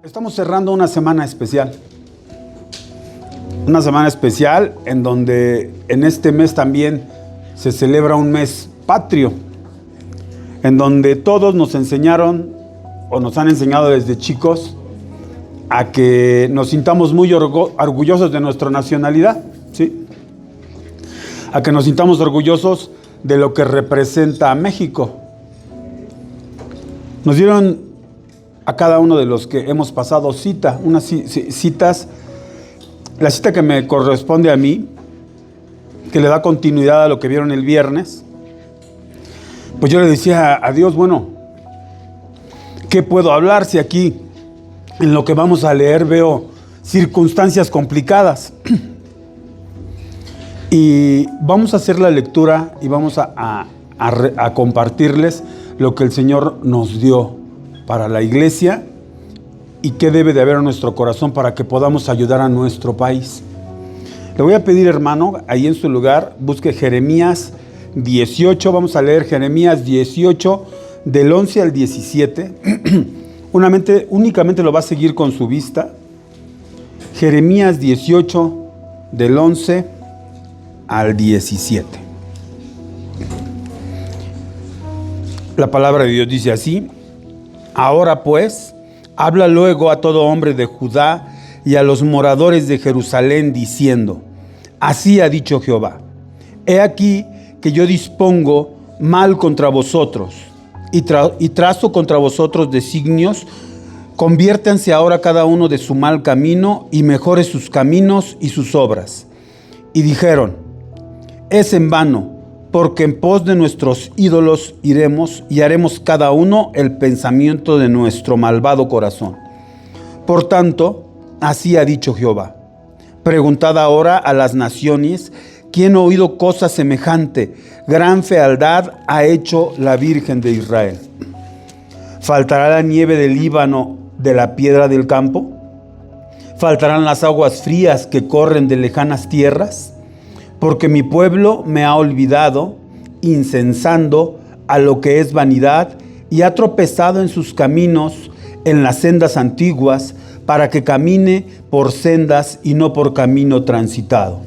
Estamos cerrando una semana especial. Una semana especial en donde en este mes también se celebra un mes patrio, en donde todos nos enseñaron o nos han enseñado desde chicos a que nos sintamos muy orgullosos de nuestra nacionalidad, ¿sí? A que nos sintamos orgullosos de lo que representa a México. Nos dieron a cada uno de los que hemos pasado cita, unas citas, la cita que me corresponde a mí, que le da continuidad a lo que vieron el viernes. Pues yo le decía a Dios, bueno, ¿qué puedo hablar si aquí en lo que vamos a leer veo circunstancias complicadas? Y vamos a hacer la lectura y vamos a compartirles lo que el Señor nos dio para la iglesia y qué debe de haber en nuestro corazón para que podamos ayudar a nuestro país. Le voy a pedir, hermano, ahí en su lugar, busque Jeremías 18, vamos a leer Jeremías 18 del 11 al 17. Únicamente lo va a seguir con su vista. Jeremías 18 del 11 al 17. La palabra de Dios dice así: Ahora pues, habla luego a todo hombre de Judá y a los moradores de Jerusalén, diciendo: Así ha dicho Jehová, he aquí que yo dispongo mal contra vosotros, y trazo contra vosotros designios. Conviértanse ahora cada uno de su mal camino, y mejore sus caminos y sus obras. Y dijeron: Es en vano, porque en pos de nuestros ídolos iremos y haremos cada uno el pensamiento de nuestro malvado corazón. Por tanto, así ha dicho Jehová: Preguntad ahora a las naciones, ¿quién ha oído cosa semejante? Gran fealdad ha hecho la Virgen de Israel. ¿Faltará la nieve del Líbano de la piedra del campo? ¿Faltarán las aguas frías que corren de lejanas tierras? Porque mi pueblo me ha olvidado, incensando a lo que es vanidad, y ha tropezado en sus caminos, en las sendas antiguas, para que camine por sendas y no por camino transitado,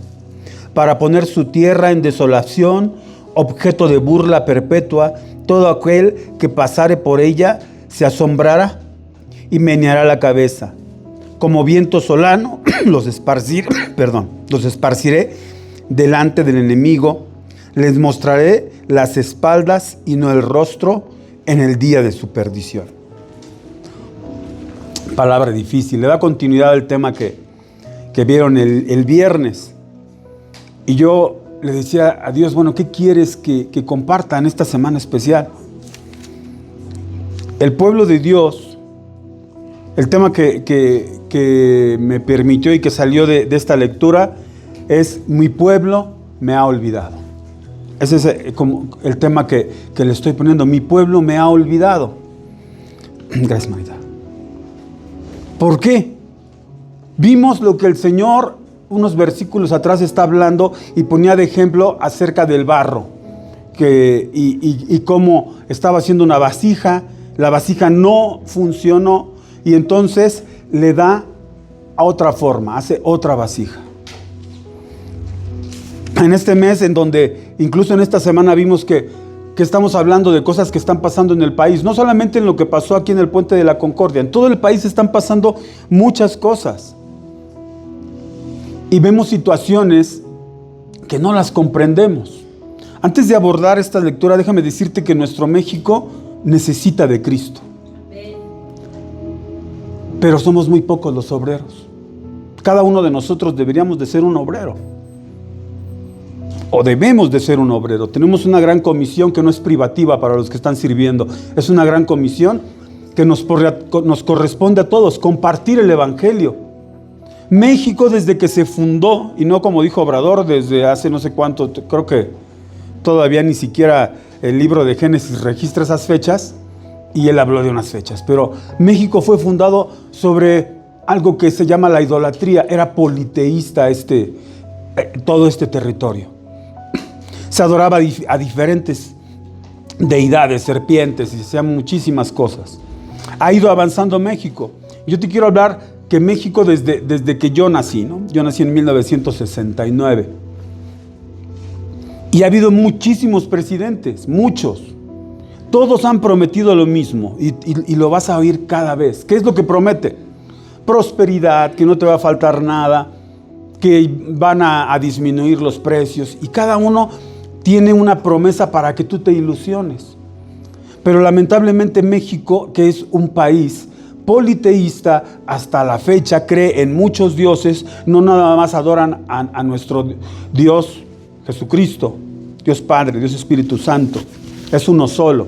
para poner su tierra en desolación, objeto de burla perpetua. Todo aquel que pasare por ella se asombrará y meneará la cabeza. Como viento solano los esparciré delante del enemigo, les mostraré las espaldas y no el rostro en el día de su perdición. Palabra difícil, le da continuidad al tema que vieron el viernes. Y yo le decía a Dios, bueno, ¿qué quieres que comparta en esta semana especial? El pueblo de Dios, el tema que me permitió y que salió de esta lectura es: mi pueblo me ha olvidado. Ese es como el tema que le estoy poniendo. Mi pueblo me ha olvidado. Gracias, manita. ¿Por qué? Vimos lo que el Señor unos versículos atrás está hablando y ponía de ejemplo acerca del barro y cómo estaba haciendo una vasija. La vasija no funcionó y entonces le da a otra forma, hace otra vasija. En este mes, en donde incluso en esta semana vimos que estamos hablando de cosas que están pasando en el país, no solamente en lo que pasó aquí en el Puente de la Concordia, en todo el país están pasando muchas cosas. Y vemos situaciones que no las comprendemos. Antes de abordar esta lectura, déjame decirte que nuestro México necesita de Cristo. Pero somos muy pocos los obreros. Cada uno de nosotros deberíamos de ser un obrero. O debemos de ser un obrero. Tenemos una gran comisión que no es privativa para los que están sirviendo. Es una gran comisión que nos corresponde a todos, compartir el evangelio. México, desde que se fundó, y no como dijo Obrador, desde hace no sé cuánto, creo que todavía ni siquiera el libro de Génesis registra esas fechas, y él habló de unas fechas, pero México fue fundado sobre algo que se llama la idolatría. Era politeísta todo este territorio. Se adoraba a diferentes deidades, serpientes, y se hacían muchísimas cosas. Ha ido avanzando México. Yo te quiero hablar que México desde que yo nací, ¿no? Yo nací en 1969. Y ha habido muchísimos presidentes, muchos. Todos han prometido lo mismo y lo vas a oír cada vez. ¿Qué es lo que promete? Prosperidad, que no te va a faltar nada, que van a disminuir los precios. Y cada uno tiene una promesa para que tú te ilusiones. Pero lamentablemente México, que es un país politeísta, hasta la fecha cree en muchos dioses, no nada más adoran a nuestro Dios Jesucristo, Dios Padre, Dios Espíritu Santo, es uno solo,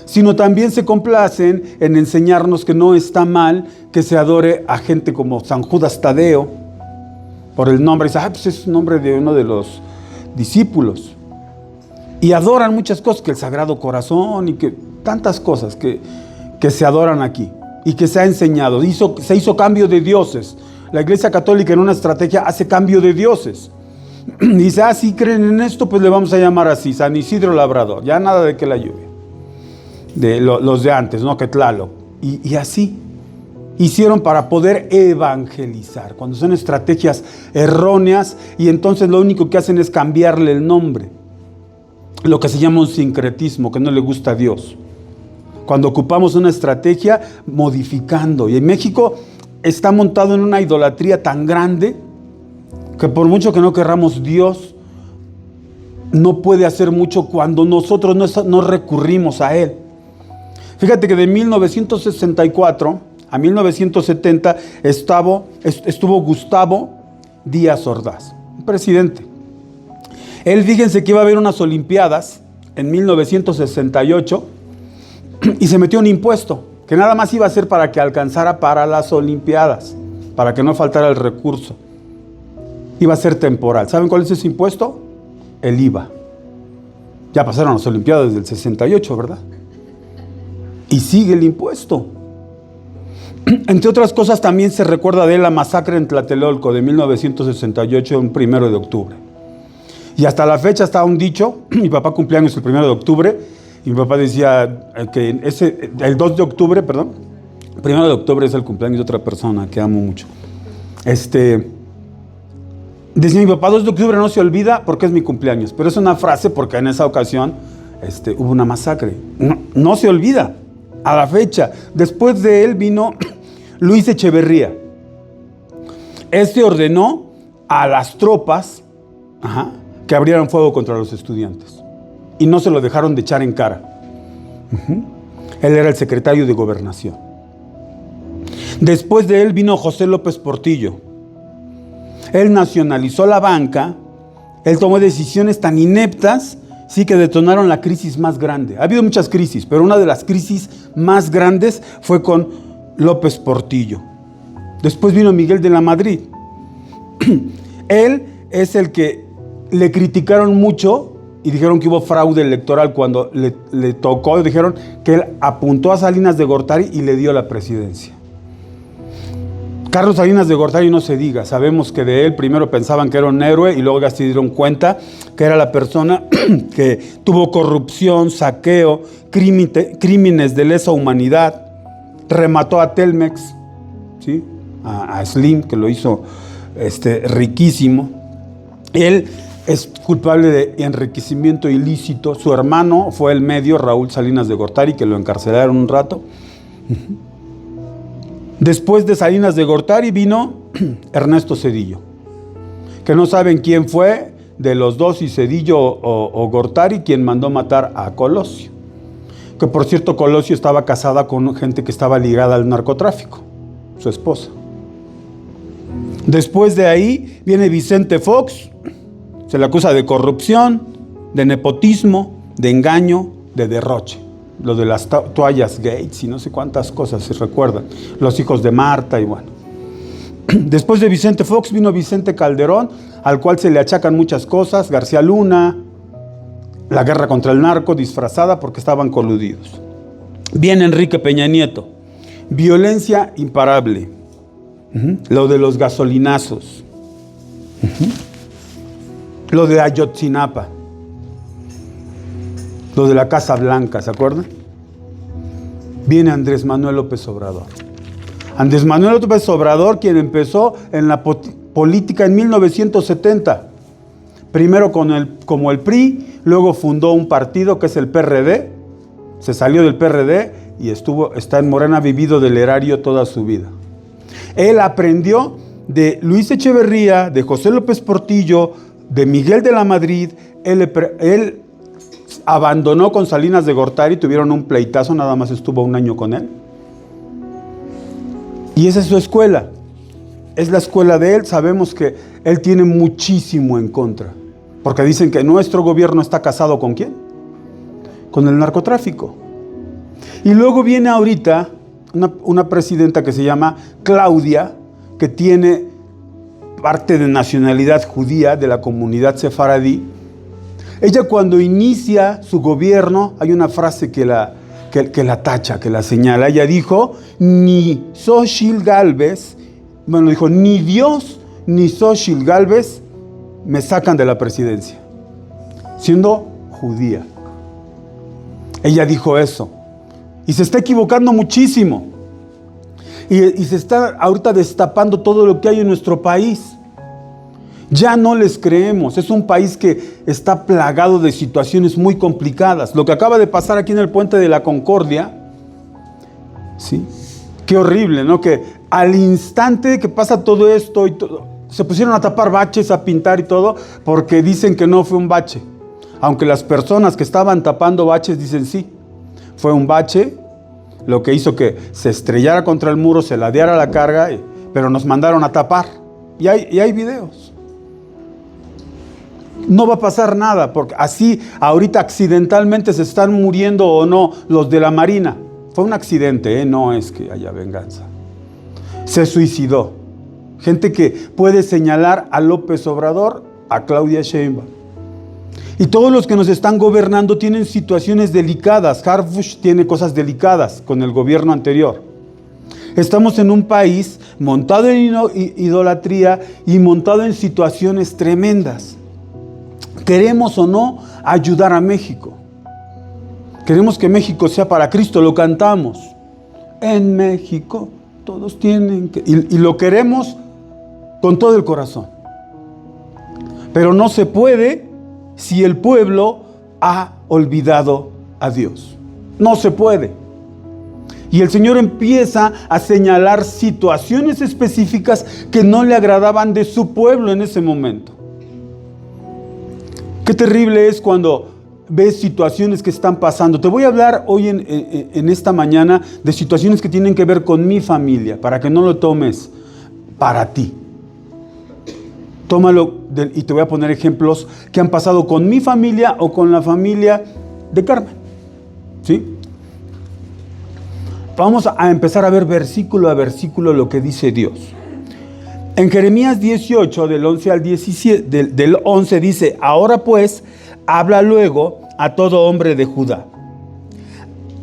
sino también se complacen en enseñarnos que no está mal que se adore a gente como San Judas Tadeo, por el nombre, dice, pues es un nombre de uno de los discípulos, y adoran muchas cosas, que el Sagrado Corazón y que tantas cosas que se adoran aquí y que se ha enseñado. Se hizo cambio de dioses. La Iglesia Católica en una estrategia hace cambio de dioses. Dice, si creen en esto, pues le vamos a llamar así, San Isidro Labrador. Ya nada de que la lluvia. De los de antes, ¿no? Que Tlaloc. Y así hicieron para poder evangelizar. Cuando son estrategias erróneas y entonces lo único que hacen es cambiarle el nombre. Lo que se llama un sincretismo, que no le gusta a Dios. Cuando ocupamos una estrategia modificando. Y en México está montado en una idolatría tan grande que por mucho que no querramos, Dios no puede hacer mucho cuando nosotros no recurrimos a Él. Fíjate que de 1964 a 1970 estuvo Gustavo Díaz Ordaz, presidente. Él, fíjense que iba a haber unas Olimpiadas en 1968 y se metió un impuesto que nada más iba a ser para que alcanzara para las Olimpiadas, para que no faltara el recurso. Iba a ser temporal. ¿Saben cuál es ese impuesto? El IVA. Ya pasaron las Olimpiadas desde el 68, ¿verdad? Y sigue el impuesto. Entre otras cosas, también se recuerda de la masacre en Tlatelolco de 1968, un 1 de octubre. Y hasta la fecha está un dicho, mi papá cumplía años el 1 de octubre, y mi papá decía que el 2 de octubre, perdón, el 1 de octubre es el cumpleaños de otra persona que amo mucho. Decía mi papá, 2 de octubre no se olvida porque es mi cumpleaños, pero es una frase porque en esa ocasión hubo una masacre. No se olvida, a la fecha. Después de él vino Luis Echeverría. Ordenó a las tropas que abrieran fuego contra los estudiantes y no se lo dejaron de echar en cara. Él era el secretario de Gobernación. Después de él vino José López Portillo. Él nacionalizó la banca, él tomó decisiones tan ineptas, sí, que detonaron la crisis más grande. Ha habido muchas crisis, pero una de las crisis más grandes fue con López Portillo. Después vino Miguel de la Madrid. Él es el que le criticaron mucho y dijeron que hubo fraude electoral cuando le tocó. Dijeron que él apuntó a Salinas de Gortari y le dio la presidencia. Carlos Salinas de Gortari no se diga. Sabemos que de él primero pensaban que era un héroe y luego ya se dieron cuenta que era la persona que tuvo corrupción, saqueo, crímenes de lesa humanidad, remató a Telmex, ¿sí? a Slim, que lo hizo riquísimo. Él es culpable de enriquecimiento ilícito. Su hermano fue el medio, Raúl Salinas de Gortari, que lo encarcelaron un rato. Después de Salinas de Gortari vino Ernesto Zedillo, que no saben quién fue de los dos, si Zedillo o Gortari, quien mandó matar a Colosio. Que por cierto, Colosio estaba casada con gente que estaba ligada al narcotráfico, su esposa. Después de ahí viene Vicente Fox, se le acusa de corrupción, de nepotismo, de engaño, de derroche. Lo de las toallas Gates y no sé cuántas cosas, se recuerdan. Los hijos de Marta y bueno. Después de Vicente Fox vino Vicente Calderón, al cual se le achacan muchas cosas. García Luna, la guerra contra el narco disfrazada porque estaban coludidos. Viene Enrique Peña Nieto. Violencia imparable. Lo de los gasolinazos. Lo de Ayotzinapa. Lo de la Casa Blanca, ¿se acuerdan? Viene Andrés Manuel López Obrador. Andrés Manuel López Obrador, quien empezó en la política en 1970. Primero como el PRI, luego fundó un partido que es el PRD, se salió del PRD y está en Morena, ha vivido del erario toda su vida. Él aprendió de Luis Echeverría, de José López Portillo, de Miguel de la Madrid. Él abandonó con Salinas de Gortari, tuvieron un pleitazo, nada más estuvo un año con él. Y esa es su escuela, es la escuela de él. Sabemos que él tiene muchísimo en contra, porque dicen que nuestro gobierno está casado ¿con quién? Con el narcotráfico. Y luego viene ahorita una presidenta que se llama Claudia, que tiene parte de nacionalidad judía, de la comunidad sefaradí. Ella, cuando inicia su gobierno, hay una frase que la tacha, que la señala. Ella dijo, ni Xochitl Gálvez, ni Dios ni Xochitl Gálvez me sacan de la presidencia, siendo judía. Ella dijo eso. Y se está equivocando muchísimo. Y se está ahorita destapando todo lo que hay en nuestro país. Ya no les creemos. Es un país que está plagado de situaciones muy complicadas. Lo que acaba de pasar aquí en el Puente de la Concordia, ¿sí? Qué horrible, ¿no? Que al instante que pasa todo esto y todo, se pusieron a tapar baches, a pintar y todo, porque dicen que no fue un bache. Aunque las personas que estaban tapando baches dicen sí, fue un bache, lo que hizo que se estrellara contra el muro, se ladeara la carga, pero nos mandaron a tapar. Y hay videos. No va a pasar nada, porque así ahorita accidentalmente se están muriendo o no los de la Marina. Fue un accidente, no es que haya venganza. Se suicidó. Gente que puede señalar a López Obrador, a Claudia Sheinbaum. Y todos los que nos están gobernando tienen situaciones delicadas. Harfush tiene cosas delicadas con el gobierno anterior. Estamos en un país montado en idolatría y montado en situaciones tremendas. Queremos o no ayudar a México. Queremos que México sea para Cristo, lo cantamos. En México todos tienen que... Y lo queremos con todo el corazón. Pero no se puede si el pueblo ha olvidado a Dios. No se puede. Y el Señor empieza a señalar situaciones específicas que no le agradaban de su pueblo en ese momento. Qué terrible es cuando ves situaciones que están pasando. Te voy a hablar hoy en esta mañana de situaciones que tienen que ver con mi familia, para que no lo tomes para ti. Tómalo y te voy a poner ejemplos que han pasado con mi familia o con la familia de Carmen. ¿Sí? Vamos a empezar a ver versículo a versículo lo que dice Dios. En Jeremías 18, del 11 al 17, del 11 dice, ahora pues, habla luego a todo hombre de Judá,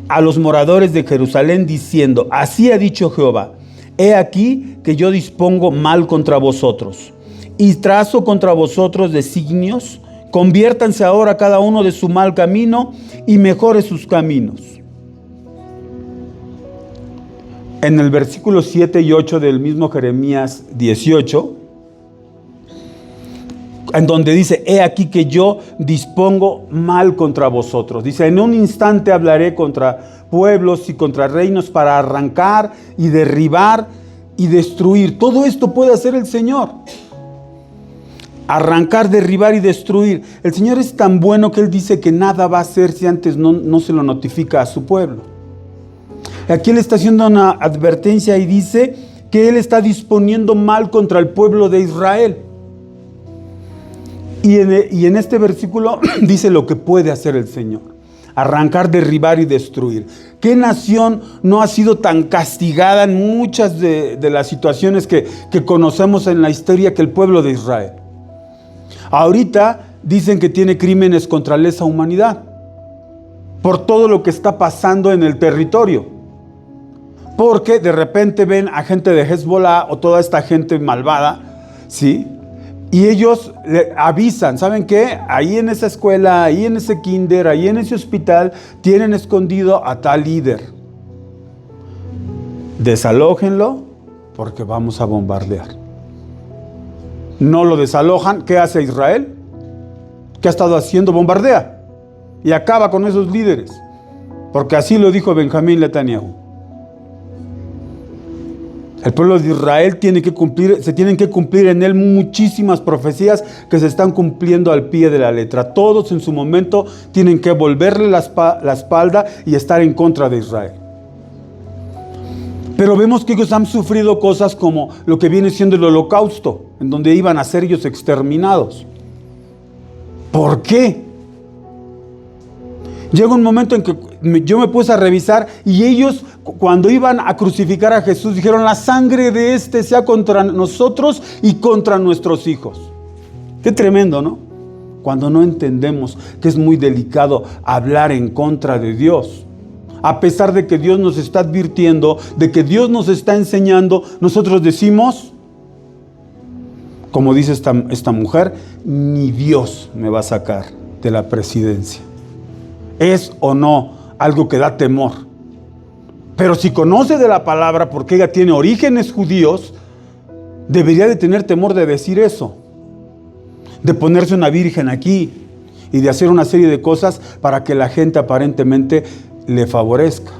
a los moradores de Jerusalén, diciendo, así ha dicho Jehová, he aquí que yo dispongo mal contra vosotros, y trazo contra vosotros designios, conviértanse ahora cada uno de su mal camino, y mejore sus caminos. En el versículo 7 y 8 del mismo Jeremías 18, en donde dice, he aquí que yo dispongo mal contra vosotros. Dice, en un instante hablaré contra pueblos y contra reinos para arrancar y derribar y destruir. Todo esto puede hacer el Señor. Arrancar, derribar y destruir. El Señor es tan bueno que Él dice que nada va a hacer si antes no se lo notifica a su pueblo. Aquí Él está haciendo una advertencia y dice que Él está disponiendo mal contra el pueblo de Israel. Y en este versículo dice lo que puede hacer el Señor. Arrancar, derribar y destruir. ¿Qué nación no ha sido tan castigada en muchas de las situaciones que conocemos en la historia que el pueblo de Israel? Ahorita dicen que tiene crímenes contra lesa humanidad por todo lo que está pasando en el territorio. Porque de repente ven a gente de Hezbollah o toda esta gente malvada, ¿sí? Y ellos le avisan, ¿saben qué? Ahí en esa escuela, ahí en ese kinder, ahí en ese hospital, tienen escondido a tal líder. Desalójenlo porque vamos a bombardear. No lo desalojan. ¿Qué hace Israel? ¿Qué ha estado haciendo? Bombardea y acaba con esos líderes, porque así lo dijo Benjamín Netanyahu. El pueblo de Israel se tienen que cumplir en él muchísimas profecías que se están cumpliendo al pie de la letra. Todos en su momento tienen que volverle la espalda y estar en contra de Israel. Pero vemos que ellos han sufrido cosas como lo que viene siendo el holocausto, en donde iban a ser ellos exterminados. ¿Por qué? Llega un momento en que yo me puse a revisar y ellos, cuando iban a crucificar a Jesús, dijeron: la sangre de este sea contra nosotros y contra nuestros hijos. Qué tremendo, ¿no? Cuando no entendemos que es muy delicado hablar en contra de Dios. A pesar de que Dios nos está advirtiendo, de que Dios nos está enseñando, nosotros decimos, como dice esta mujer: ni Dios me va a sacar de la presidencia. ¿Es o no algo que da temor? Pero si conoce de la palabra, porque ella tiene orígenes judíos, debería de tener temor de decir eso, de ponerse una virgen aquí y de hacer una serie de cosas para que la gente aparentemente le favorezca.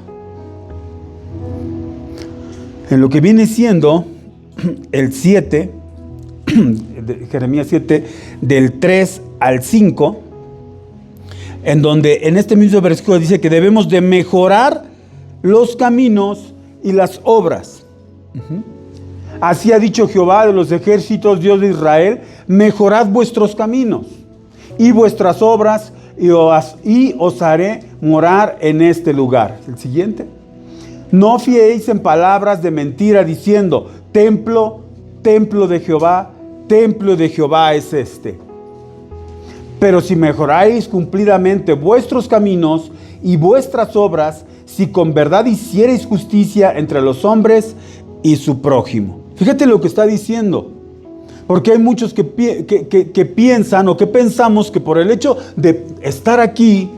En lo que viene siendo el 7, Jeremías 7, del 3 al 5, en donde en este mismo versículo dice que debemos de mejorar los caminos y las obras. Así ha dicho Jehová de los ejércitos, Dios de Israel: mejorad vuestros caminos y vuestras obras, y os haré morar en este lugar. El siguiente: no fiéis en palabras de mentira, diciendo: templo de Jehová es este. Pero si mejoráis cumplidamente vuestros caminos y vuestras obras, si con verdad hiciereis justicia entre los hombres y su prójimo. Fíjate lo que está diciendo. Porque hay muchos que piensan o que pensamos que por el hecho de estar aquí,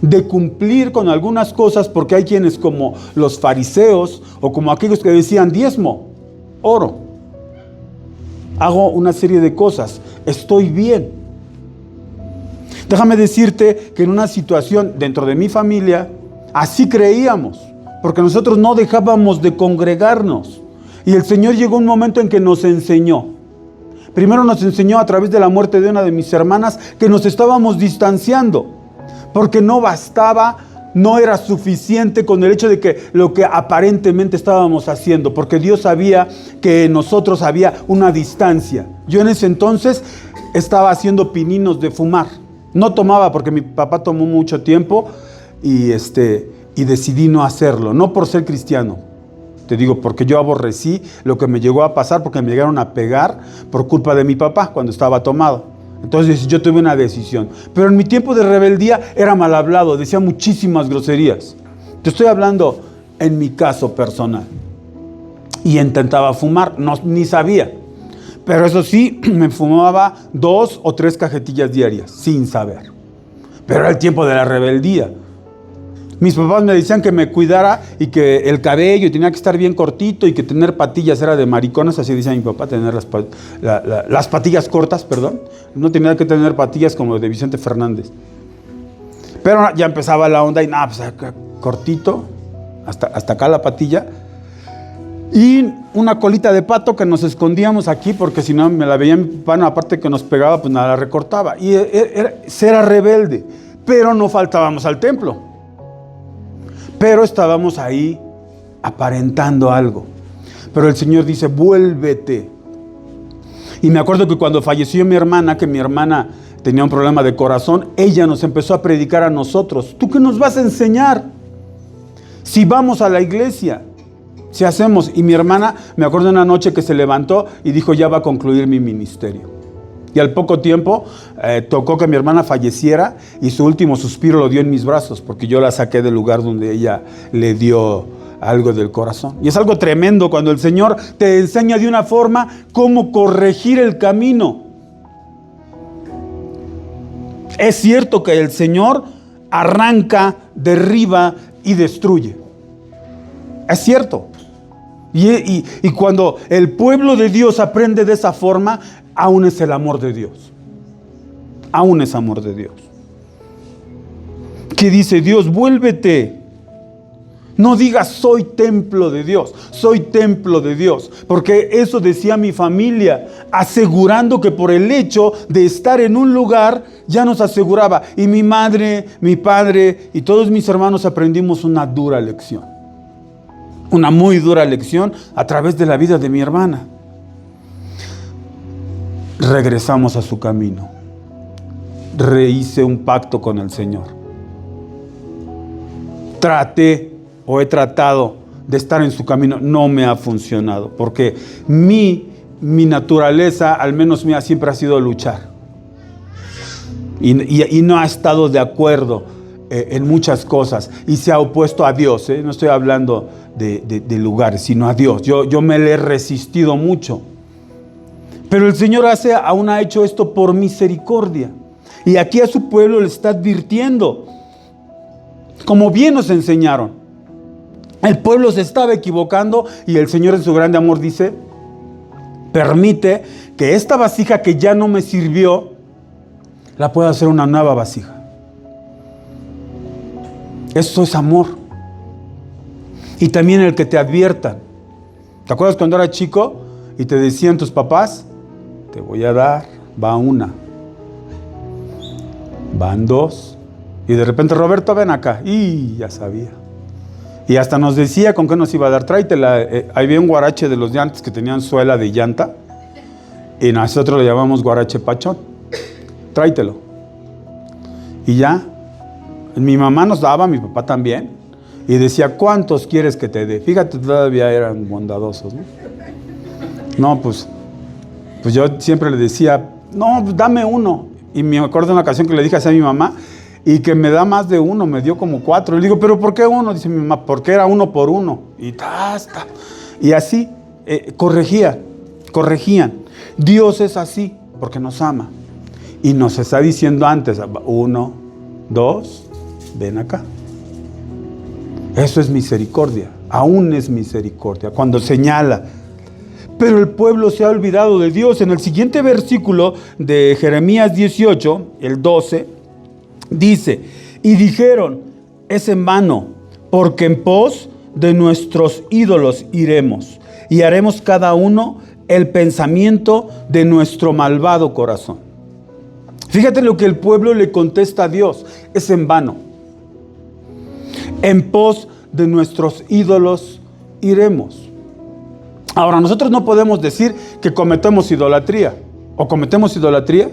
de cumplir con algunas cosas, porque hay quienes como los fariseos o como aquellos que decían: diezmo, oro, hago una serie de cosas, estoy bien. Déjame decirte que en una situación dentro de mi familia, así creíamos, porque nosotros no dejábamos de congregarnos. Y el Señor llegó un momento en que nos enseñó. Primero nos enseñó a través de la muerte de una de mis hermanas que nos estábamos distanciando, porque no bastaba, no era suficiente con el hecho de que lo que aparentemente estábamos haciendo, porque Dios sabía que en nosotros había una distancia. Yo en ese entonces estaba haciendo pininos de fumar. No tomaba porque mi papá tomó mucho tiempo y decidí no hacerlo, no por ser cristiano. Te digo, porque yo aborrecí lo que me llegó a pasar, porque me llegaron a pegar por culpa de mi papá cuando estaba tomado. Entonces yo tuve una decisión. Pero en mi tiempo de rebeldía era mal hablado, decía muchísimas groserías. Te estoy hablando en mi caso personal. Y intentaba fumar, ni sabía. Pero eso sí, me fumaba 2 o 3 cajetillas diarias, sin saber. Pero era el tiempo de la rebeldía. Mis papás me decían que me cuidara y que el cabello tenía que estar bien cortito y que tener patillas era de mariconas, así decía mi papá, tener las patillas cortas, perdón. No tenía que tener patillas como de Vicente Fernández. Pero ya empezaba la onda y nada, pues acá, cortito, hasta acá la patilla. Y una colita de pato que nos escondíamos aquí, porque si no me la veía mi papá, no, aparte que nos pegaba, pues nada, la recortaba. Y era rebelde, pero no faltábamos al templo. Pero estábamos ahí aparentando algo. Pero el Señor dice: vuélvete. Y me acuerdo que cuando falleció mi hermana, que mi hermana tenía un problema de corazón, ella nos empezó a predicar a nosotros: ¿tú qué nos vas a enseñar? Si vamos a la iglesia, si hacemos. Y mi hermana, me acuerdo una noche que se levantó y dijo: ya va a concluir mi ministerio. Y al poco tiempo tocó que mi hermana falleciera y su último suspiro lo dio en mis brazos, porque yo la saqué del lugar donde ella le dio algo del corazón. Y es algo tremendo cuando el Señor te enseña de una forma cómo corregir el camino. Es cierto que el Señor arranca, derriba y destruye. Es cierto. Y cuando el pueblo de Dios aprende de esa forma, aún es el amor de Dios. Aún es amor de Dios. Que dice Dios, vuélvete. No digas soy templo de Dios, soy templo de Dios. Porque eso decía mi familia, asegurando que por el hecho de estar en un lugar, ya nos aseguraba. Y mi madre, mi padre y todos mis hermanos aprendimos una dura lección. Una muy dura lección a través de la vida de mi hermana. Regresamos a su camino. Rehice un pacto con el Señor. He tratado de estar en su camino. No me ha funcionado. Porque mi naturaleza, al menos mía, siempre ha sido luchar. Y no ha estado de acuerdo en muchas cosas. Y se ha opuesto a Dios. No estoy hablando de lugares, sino a Dios. Yo me le he resistido mucho. Pero el Señor aún ha hecho esto por misericordia. Y aquí a su pueblo le está advirtiendo. Como bien nos enseñaron. El pueblo se estaba equivocando y el Señor en su grande amor dice, permite que esta vasija que ya no me sirvió, la pueda hacer una nueva vasija. Eso es amor. Y también el que te adviertan. ¿Te acuerdas cuando era chico y te decían tus papás? Te voy a dar, va una, van dos, y de repente Roberto, ven acá, y ya sabía. Y hasta nos decía con qué nos iba a dar, tráetela. Había un guarache de los de antes que tenían suela de llanta, y nosotros le llamamos guarache pachón. Tráetelo. Y ya, mi mamá nos daba, mi papá también, y decía, ¿cuántos quieres que te dé? Fíjate, todavía eran bondadosos, ¿no? No, pues yo siempre le decía, no, dame uno. Y me acuerdo de una ocasión que le dije así a mi mamá, y que me da más de uno, me dio como 4. Y le digo, ¿pero por qué uno? Dice mi mamá, porque era 1 por 1. Y así corregían. Dios es así, porque nos ama. Y nos está diciendo antes, 1, 2, ven acá. Eso es misericordia, aún es misericordia, cuando señala. Pero el pueblo se ha olvidado de Dios. En el siguiente versículo de Jeremías 18, el 12, dice, y dijeron, es en vano, porque en pos de nuestros ídolos iremos, y haremos cada uno el pensamiento de nuestro malvado corazón. Fíjate lo que el pueblo le contesta a Dios, es en vano. En pos de nuestros ídolos iremos. Ahora, nosotros no podemos decir que cometemos idolatría, o cometemos idolatría,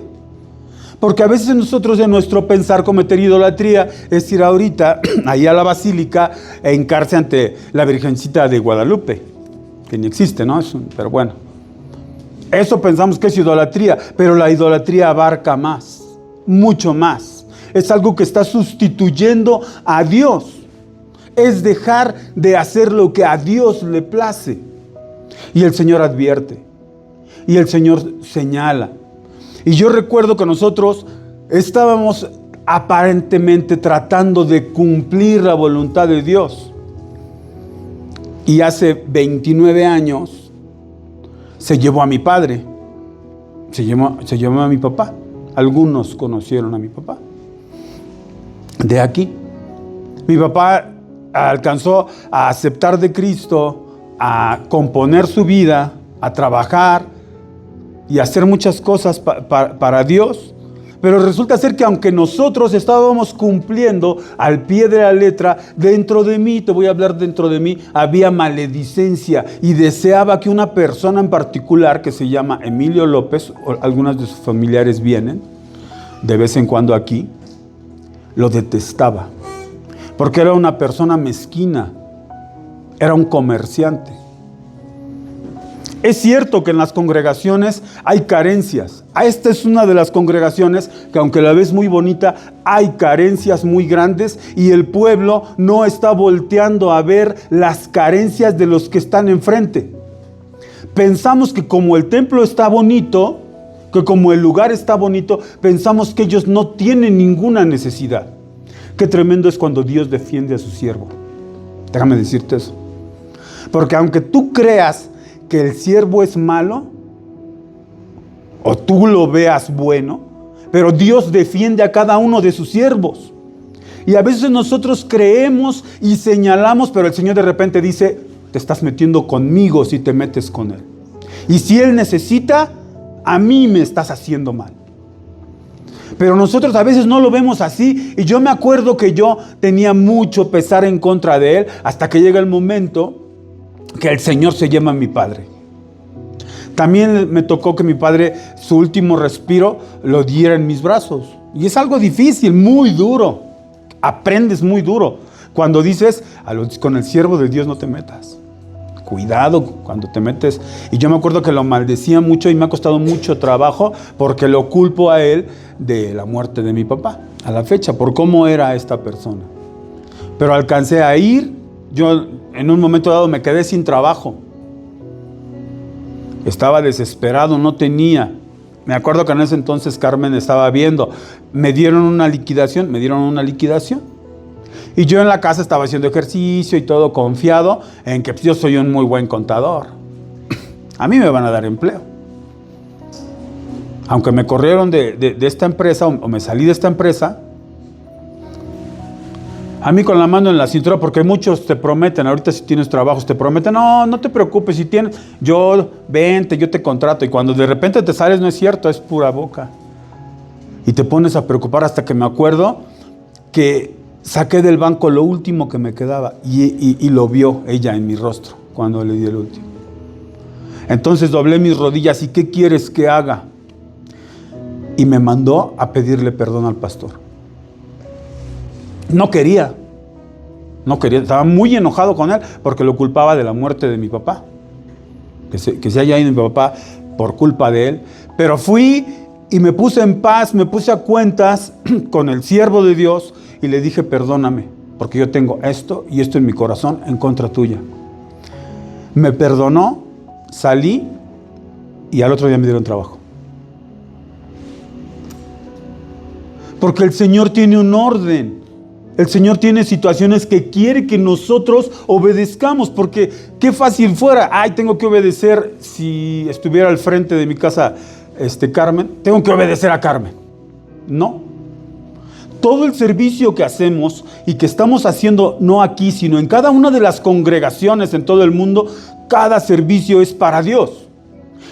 porque a veces nosotros en nuestro pensar cometer idolatría es ir ahorita ahí a la basílica e hincarse ante la Virgencita de Guadalupe, que ni existe, ¿no? Pero bueno, eso pensamos que es idolatría, pero la idolatría abarca más, mucho más. Es algo que está sustituyendo a Dios. Es dejar de hacer lo que a Dios le place. Y el Señor advierte. Y el Señor señala. Y yo recuerdo que nosotros estábamos aparentemente tratando de cumplir la voluntad de Dios. Y hace 29 años se llevó a mi padre. Se llevó a mi papá. Algunos conocieron a mi papá. De aquí. Mi papá alcanzó a aceptar de Cristo, a componer su vida, a trabajar y hacer muchas cosas para Dios. Pero resulta ser que aunque nosotros estábamos cumpliendo al pie de la letra, dentro de mí, te voy a hablar dentro de mí, había maledicencia y deseaba que una persona en particular que se llama Emilio López, o algunas de sus familiares vienen de vez en cuando aquí, lo detestaba. Porque era una persona mezquina, era un comerciante. Es cierto que en las congregaciones hay carencias. Esta es una de las congregaciones que, aunque la ves muy bonita, hay carencias muy grandes y el pueblo no está volteando a ver las carencias de los que están enfrente. Pensamos que como el templo está bonito, que como el lugar está bonito, pensamos que ellos no tienen ninguna necesidad. Qué tremendo es cuando Dios defiende a su siervo. Déjame decirte eso. Porque aunque tú creas que el siervo es malo, o tú lo veas bueno, pero Dios defiende a cada uno de sus siervos. Y a veces nosotros creemos y señalamos, pero el Señor de repente dice, te estás metiendo conmigo si te metes con Él. Y si Él necesita, a mí me estás haciendo mal. Pero nosotros a veces no lo vemos así. Y yo me acuerdo que yo tenía mucho pesar en contra de Él, hasta que llega el momento que el Señor se llama mi padre. También me tocó que mi padre, su último respiro, lo diera en mis brazos. Y es algo difícil, muy duro. Aprendes muy duro. Cuando dices, con el siervo de Dios no te metas. Cuidado cuando te metes. Y yo me acuerdo que lo maldecía mucho y me ha costado mucho trabajo porque lo culpo a él de la muerte de mi papá, a la fecha, por cómo era esta persona. Pero alcancé a ir. Yo en un momento dado me quedé sin trabajo. Estaba desesperado, no tenía. Me acuerdo que en ese entonces Carmen estaba viendo. Me dieron una liquidación. Y yo en la casa estaba haciendo ejercicio y todo, confiado en que yo soy un muy buen contador. A mí me van a dar empleo. Aunque me corrieron de esta empresa o me salí de esta empresa, a mí con la mano en la cintura, porque muchos te prometen, ahorita si tienes trabajos, te prometen, no te preocupes, si tienes, vente, yo te contrato. Y cuando de repente te sales, no es cierto, es pura boca. Y te pones a preocupar hasta que me acuerdo que saqué del banco lo último que me quedaba y lo vio ella en mi rostro cuando le di el último. Entonces doblé mis rodillas y ¿qué quieres que haga? Y me mandó a pedirle perdón al pastor. No quería, estaba muy enojado con él porque lo culpaba de la muerte de mi papá. Que se haya ido mi papá por culpa de él. Pero fui y me puse en paz, me puse a cuentas con el siervo de Dios y le dije, perdóname, porque yo tengo esto y esto en mi corazón en contra tuya. Me perdonó, salí y al otro día me dieron trabajo. Porque el Señor tiene un orden. El Señor tiene situaciones que quiere que nosotros obedezcamos, porque qué fácil fuera, tengo que obedecer. Si estuviera al frente de mi casa Carmen, tengo que obedecer a Carmen. No. Todo el servicio que hacemos y que estamos haciendo, no aquí, sino en cada una de las congregaciones en todo el mundo, cada servicio es para Dios.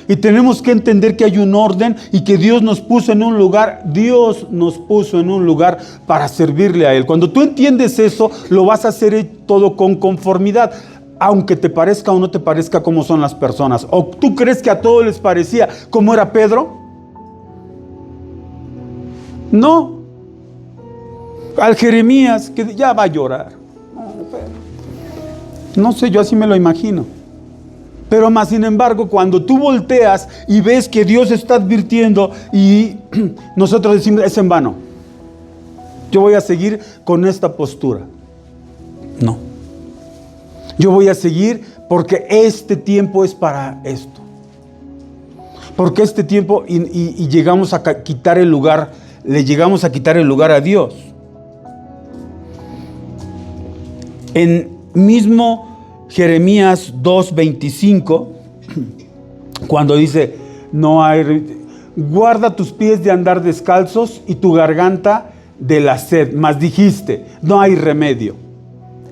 Y tenemos que entender que hay un orden y que Dios nos puso en un lugar. Dios nos puso en un lugar para servirle a Él. Cuando tú entiendes eso, lo vas a hacer todo con conformidad. Aunque te parezca o no te parezca cómo son las personas. ¿O tú crees que a todos les parecía cómo era Pedro? No. Al Jeremías, que ya va a llorar. No sé, yo así me lo imagino. Pero más sin embargo, cuando tú volteas y ves que Dios está advirtiendo y nosotros decimos, es en vano. Yo voy a seguir con esta postura. No. Yo voy a seguir porque este tiempo es para esto. Porque este tiempo y llegamos a quitar el lugar, le llegamos a quitar el lugar a Dios. En mismo Jeremías 2:25, cuando dice, guarda tus pies de andar descalzos y tu garganta de la sed, mas dijiste, no hay remedio,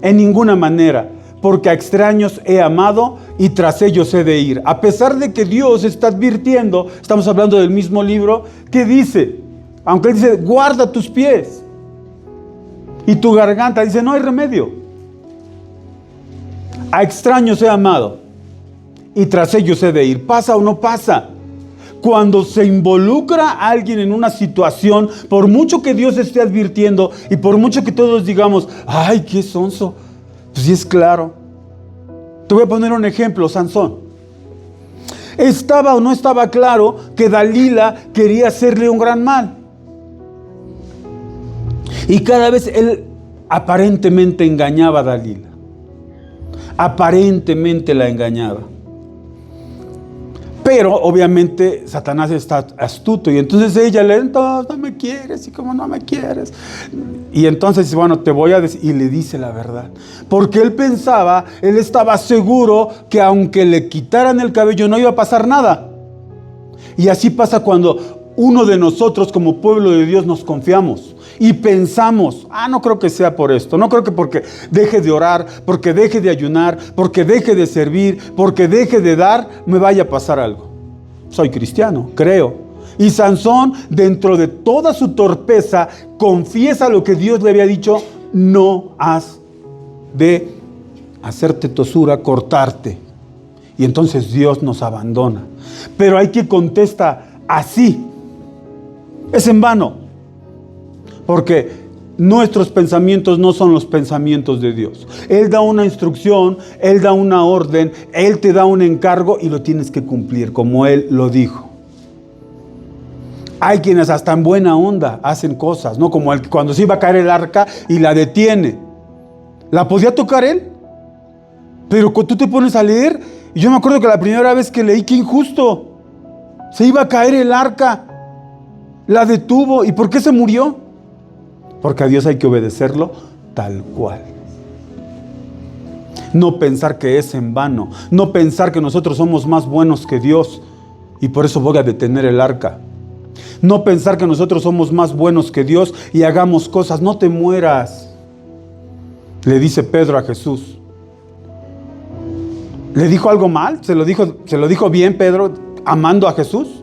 en ninguna manera, porque a extraños he amado y tras ellos he de ir. A pesar de que Dios está advirtiendo, estamos hablando del mismo libro, que dice, aunque él dice, guarda tus pies y tu garganta, dice, no hay remedio. A extraños he amado y tras ellos he de ir. ¿Pasa o no pasa? Cuando se involucra a alguien en una situación, por mucho que Dios esté advirtiendo y por mucho que todos digamos, ay, qué sonso, pues sí es claro. Te voy a poner un ejemplo, Sansón. ¿Estaba o no estaba claro que Dalila quería hacerle un gran mal? Y cada vez él aparentemente engañaba a Dalila. Aparentemente la engañaba. Pero obviamente Satanás está astuto y entonces ella le dice, no me quieres, y como no me quieres. Y entonces, bueno, te voy a decir, y le dice la verdad. Porque él estaba seguro que aunque le quitaran el cabello no iba a pasar nada. Y así pasa cuando uno de nosotros como pueblo de Dios nos confiamos y pensamos, no creo que sea por esto, no creo que porque deje de orar, porque deje de ayunar, porque deje de servir, porque deje de dar, me vaya a pasar algo. Soy cristiano, creo. Y Sansón, dentro de toda su torpeza, confiesa lo que Dios le había dicho: no has de hacerte tosura, cortarte. Y entonces Dios nos abandona. Pero hay que contestar así. Es en vano. Porque nuestros pensamientos no son los pensamientos de Dios. Él da una instrucción, Él da una orden, Él te da un encargo y lo tienes que cumplir como Él lo dijo. Hay quienes hasta en buena onda hacen cosas, ¿no? Como cuando se iba a caer el arca y la detiene. ¿La podía tocar él? Pero cuando tú te pones a leer, y yo me acuerdo que la primera vez que leí, qué injusto. Se iba a caer el arca, la detuvo. ¿Y por qué se murió? Porque a Dios hay que obedecerlo tal cual. No pensar que es en vano. No pensar que nosotros somos más buenos que Dios y por eso voy a detener el arca. No pensar que nosotros somos más buenos que Dios y hagamos cosas. No te mueras, le dice Pedro a Jesús. ¿Le dijo algo mal? ¿Se lo dijo bien Pedro, amando a Jesús?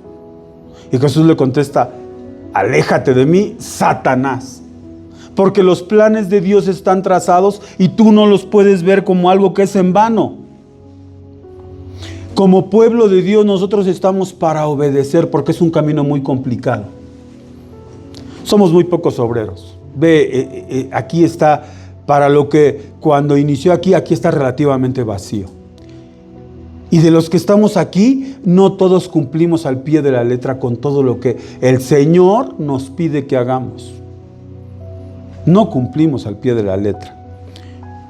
Y Jesús le contesta: aléjate de mí, Satanás. Porque los planes de Dios están trazados y tú no los puedes ver como algo que es en vano. Como pueblo de Dios nosotros estamos para obedecer, porque es un camino muy complicado. Somos muy pocos obreros. Ve, aquí está, para lo que cuando inició aquí está relativamente vacío. Y de los que estamos aquí, no todos cumplimos al pie de la letra con todo lo que el Señor nos pide que hagamos. No cumplimos al pie de la letra.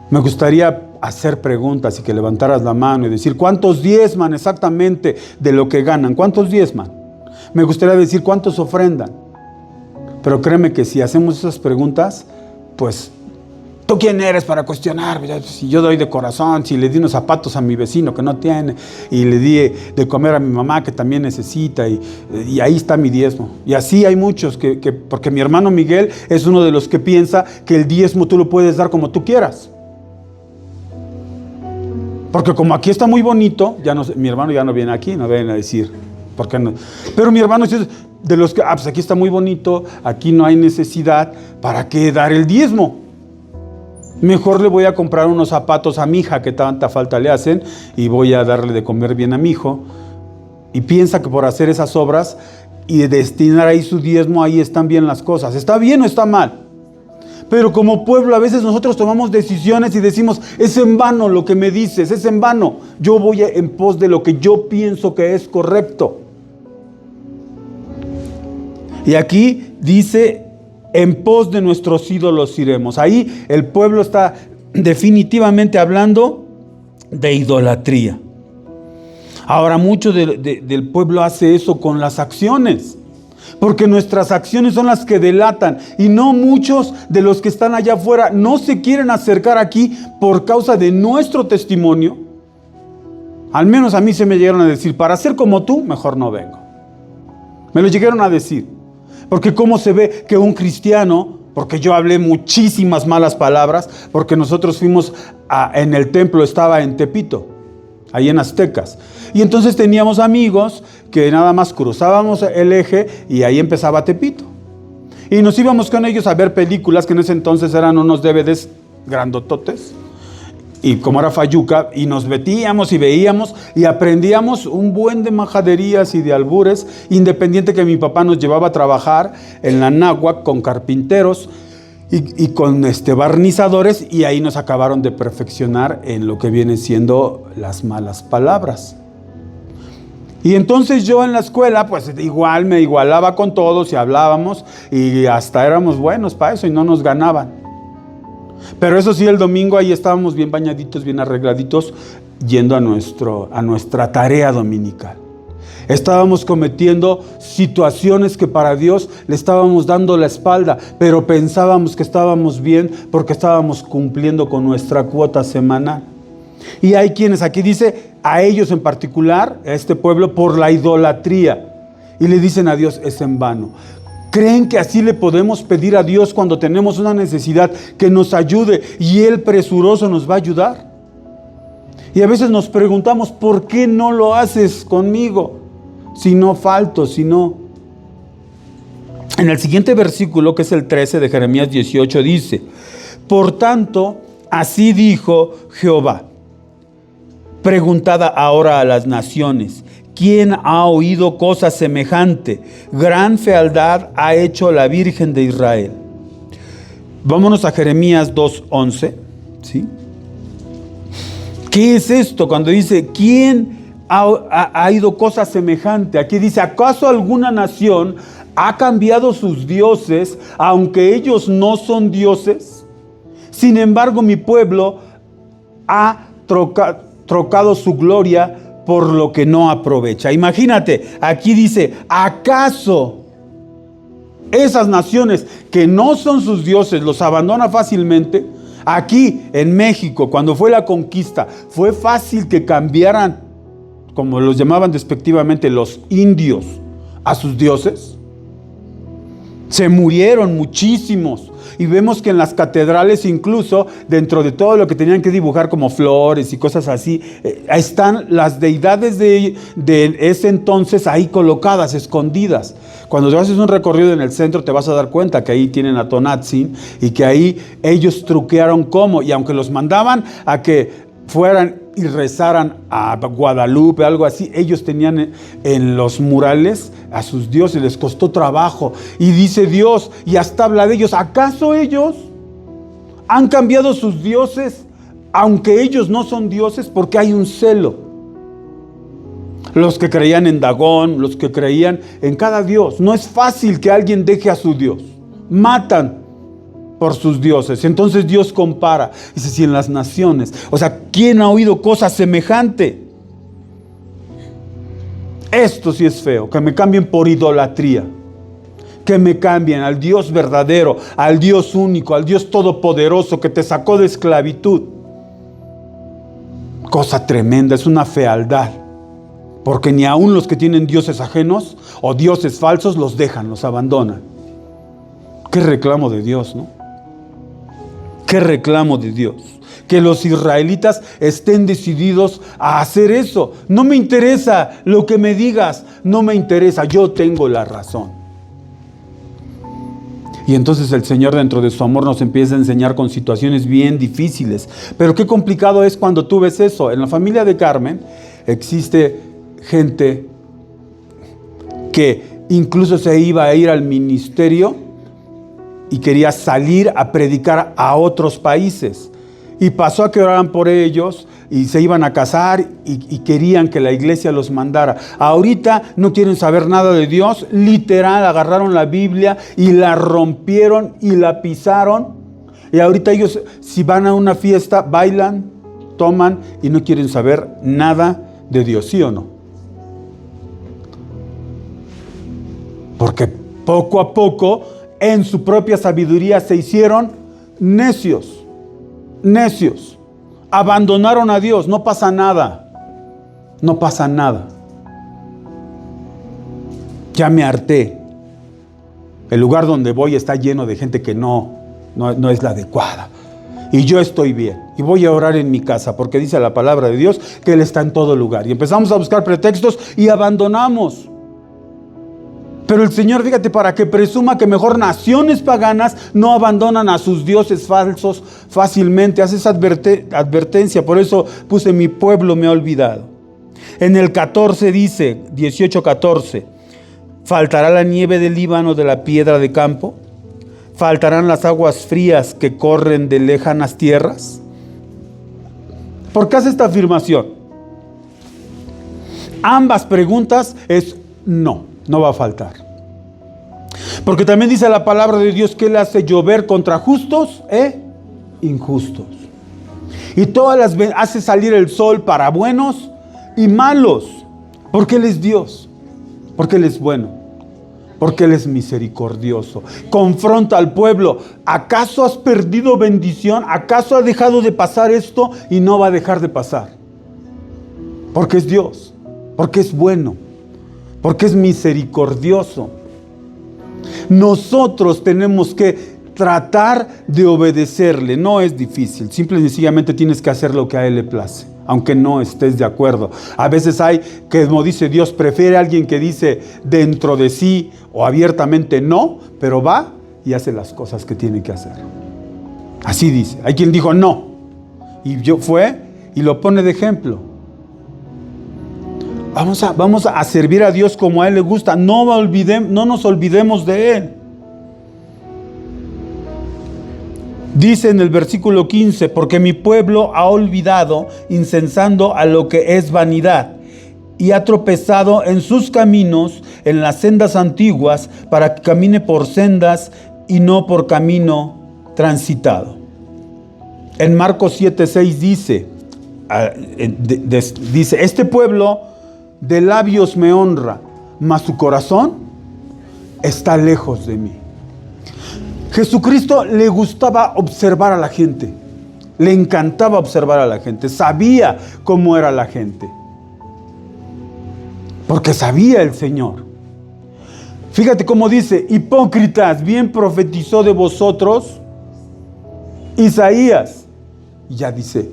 Me gustaría hacer preguntas y que levantaras la mano y decir: ¿cuántos diezman exactamente de lo que ganan? ¿Cuántos diezman? Me gustaría decir: ¿cuántos ofrendan? Pero créeme que si hacemos esas preguntas, pues, ¿tú quién eres para cuestionar? Si yo doy de corazón, si le di unos zapatos a mi vecino que no tiene, y le di de comer a mi mamá que también necesita, y ahí está mi diezmo. Y así hay muchos porque mi hermano Miguel es uno de los que piensa que el diezmo tú lo puedes dar como tú quieras. Porque como aquí está muy bonito, mi hermano ya no viene aquí, no viene a decir, ¿por qué no? Pero mi hermano es de los que, pues aquí está muy bonito, aquí no hay necesidad, ¿para qué dar el diezmo? Mejor le voy a comprar unos zapatos a mi hija que tanta falta le hacen y voy a darle de comer bien a mi hijo. Y piensa que por hacer esas obras y destinar ahí su diezmo, ahí están bien las cosas. ¿Está bien o está mal? Pero como pueblo a veces nosotros tomamos decisiones y decimos: es en vano lo que me dices, es en vano. Yo voy en pos de lo que yo pienso que es correcto. Y aquí dice: en pos de nuestros ídolos iremos. Ahí el pueblo está definitivamente hablando de idolatría. Ahora, mucho del pueblo hace eso con las acciones, porque nuestras acciones son las que delatan, y no muchos de los que están allá afuera no se quieren acercar aquí por causa de nuestro testimonio. Al menos a mí se me llegaron a decir: para ser como tú, mejor no vengo. Me lo llegaron a decir. Porque cómo se ve que un cristiano, porque yo hablé muchísimas malas palabras, porque nosotros fuimos en el templo, estaba en Tepito, ahí en Aztecas. Y entonces teníamos amigos que nada más cruzábamos el eje y ahí empezaba Tepito. Y nos íbamos con ellos a ver películas que en ese entonces eran unos DVDs grandototes. Y como era Fayuca, y nos metíamos y veíamos y aprendíamos un buen de majaderías y de albures, independiente que mi papá nos llevaba a trabajar en la náhuac con carpinteros y con barnizadores, y ahí nos acabaron de perfeccionar en lo que vienen siendo las malas palabras. Y entonces yo en la escuela, pues igual me igualaba con todos y hablábamos, y hasta éramos buenos para eso y no nos ganaban. Pero eso sí, el domingo ahí estábamos bien bañaditos, bien arregladitos, yendo a nuestra tarea dominical. Estábamos cometiendo situaciones que para Dios le estábamos dando la espalda, pero pensábamos que estábamos bien porque estábamos cumpliendo con nuestra cuota semanal. Y hay quienes, aquí dice, a ellos en particular, a este pueblo, por la idolatría. Y le dicen a Dios, es en vano. ¿Creen que así le podemos pedir a Dios cuando tenemos una necesidad que nos ayude y Él presuroso nos va a ayudar? Y a veces nos preguntamos, ¿por qué no lo haces conmigo? Si no falto, si no. En el siguiente versículo, que es el 13 de Jeremías 18, dice, por tanto, así dijo Jehová, preguntada ahora a las naciones, ¿quién ha oído cosa semejante? Gran fealdad ha hecho la Virgen de Israel. Vámonos a Jeremías 2:11, ¿sí? ¿Qué es esto cuando dice, quién ha oído cosa semejante? Aquí dice, ¿acaso alguna nación ha cambiado sus dioses, aunque ellos no son dioses? Sin embargo, mi pueblo ha trocado su gloria por lo que no aprovecha. Imagínate, aquí dice, ¿acaso esas naciones que no son sus dioses los abandona fácilmente? Aquí en México, cuando fue la conquista, fue fácil que cambiaran, como los llamaban despectivamente, los indios a sus dioses. Se murieron muchísimos. Y vemos que en las catedrales, incluso dentro de todo lo que tenían que dibujar como flores y cosas así, están las deidades de ese entonces ahí colocadas, escondidas. Cuando tú haces un recorrido en el centro te vas a dar cuenta que ahí tienen a Tonantzin y que ahí ellos truquearon cómo. Y aunque los mandaban a que fueran y rezaran a Guadalupe, algo así, ellos tenían en los murales a sus dioses, les costó trabajo. Y dice Dios, y hasta habla de ellos, ¿acaso ellos han cambiado sus dioses, aunque ellos no son dioses? Porque hay un celo. Los que creían en Dagón, los que creían en cada dios. No es fácil que alguien deje a su Dios. Matan por sus dioses. Entonces Dios compara. Dice, si en las naciones, o sea, ¿quién ha oído cosa semejante? Esto sí es feo, que me cambien por idolatría. Que me cambien al Dios verdadero, al Dios único, al Dios todopoderoso que te sacó de esclavitud. Cosa tremenda, es una fealdad. Porque ni aun los que tienen dioses ajenos o dioses falsos los dejan, los abandonan. Qué reclamo de Dios, ¿no? Qué reclamo de Dios. Que los israelitas estén decididos a hacer eso. No me interesa lo que me digas, no me interesa, yo tengo la razón. Y entonces el Señor, dentro de su amor, nos empieza a enseñar con situaciones bien difíciles. Pero qué complicado es cuando tú ves eso. En la familia de Carmen existe gente que incluso se iba a ir al ministerio y quería salir a predicar a otros países. Y pasó a que oraran por ellos y se iban a casar y querían que la iglesia los mandara. Ahorita no quieren saber nada de Dios. Literal, agarraron la Biblia y la rompieron y la pisaron. Y ahorita ellos, si van a una fiesta, bailan, toman y no quieren saber nada de Dios, ¿sí o no? Porque poco a poco, en su propia sabiduría, se hicieron necios. Necios. Abandonaron a Dios. No pasa nada. No pasa nada. Ya me harté. El lugar donde voy está lleno de gente que no es la adecuada. Y yo estoy bien. Y voy a orar en mi casa porque dice la palabra de Dios que Él está en todo lugar. Y empezamos a buscar pretextos y abandonamos. Pero el Señor, fíjate, para que presuma que mejor naciones paganas no abandonan a sus dioses falsos fácilmente. Hace esa advertencia. Por eso puse mi pueblo me ha olvidado. En el 14 dice, 18:14, ¿faltará la nieve del Líbano de la piedra de campo? ¿Faltarán las aguas frías que corren de lejanas tierras? ¿Por qué hace esta afirmación? Ambas preguntas es no. No va a faltar. Porque también dice la palabra de Dios que Él hace llover contra justos e injustos. Y todas las hace salir el sol para buenos y malos. Porque Él es Dios. Porque Él es bueno, porque Él es misericordioso. Confronta al pueblo. ¿Acaso has perdido bendición? ¿Acaso ha dejado de pasar esto? Y no va a dejar de pasar. Porque es Dios, porque es bueno, porque es misericordioso. Nosotros tenemos que tratar de obedecerle. No es difícil, simple y sencillamente tienes que hacer lo que a Él le place, aunque no estés de acuerdo. A veces hay, que como dice Dios, prefiere a alguien que dice dentro de sí o abiertamente no, pero va y hace las cosas que tiene que hacer. Así dice. Hay quien dijo no, y fue y lo pone de ejemplo. Vamos a servir a Dios como a Él le gusta. No nos olvidemos de Él. Dice en el versículo 15, porque mi pueblo ha olvidado, incensando a lo que es vanidad, y ha tropezado en sus caminos, en las sendas antiguas, para que camine por sendas y no por camino transitado. En Marcos 7:6 dice, este pueblo de labios me honra, mas su corazón está lejos de mí. Jesucristo le gustaba observar a la gente, le encantaba observar a la gente, sabía cómo era la gente, porque sabía el Señor. Fíjate cómo dice, hipócritas, bien profetizó de vosotros Isaías. Y ya dice,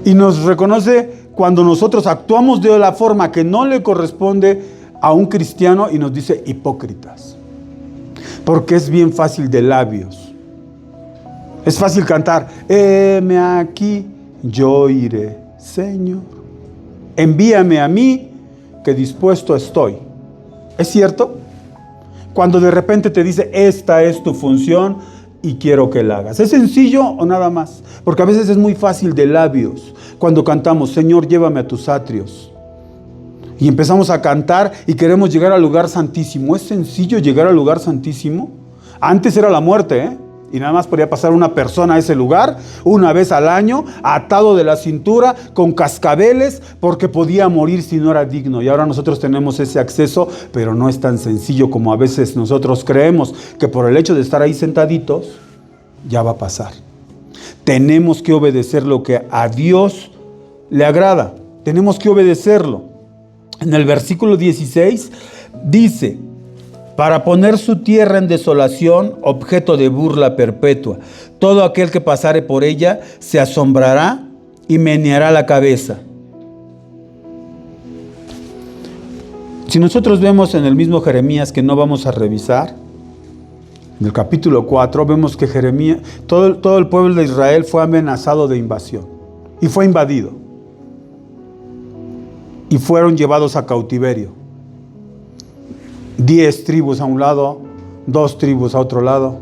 y nos reconoce cuando nosotros actuamos de la forma que no le corresponde a un cristiano y nos dice hipócritas. Porque es bien fácil de labios. Es fácil cantar, heme aquí, yo iré, Señor. Envíame a mí, que dispuesto estoy. ¿Es cierto? Cuando de repente te dice, esta es tu función y quiero que la hagas. ¿Es sencillo o nada más? Porque a veces es muy fácil de labios. Cuando cantamos, Señor, llévame a tus atrios. Y empezamos a cantar y queremos llegar al lugar santísimo. ¿Es sencillo llegar al lugar santísimo? Antes era la muerte, y nada más podía pasar una persona a ese lugar una vez al año, atado de la cintura, con cascabeles, porque podía morir si no era digno. Y ahora nosotros tenemos ese acceso, pero no es tan sencillo como a veces nosotros creemos, que por el hecho de estar ahí sentaditos, ya va a pasar. Tenemos que obedecer lo que a Dios le agrada. Tenemos que obedecerlo. En el versículo 16 dice, para poner su tierra en desolación, objeto de burla perpetua. Todo aquel que pasare por ella se asombrará y meneará la cabeza. Si nosotros vemos en el mismo Jeremías, que no vamos a revisar, en el capítulo 4, vemos que Jeremías, todo el pueblo de Israel fue amenazado de invasión y fue invadido. Y fueron llevados a cautiverio. 10 tribus a un lado, 2 tribus a otro lado.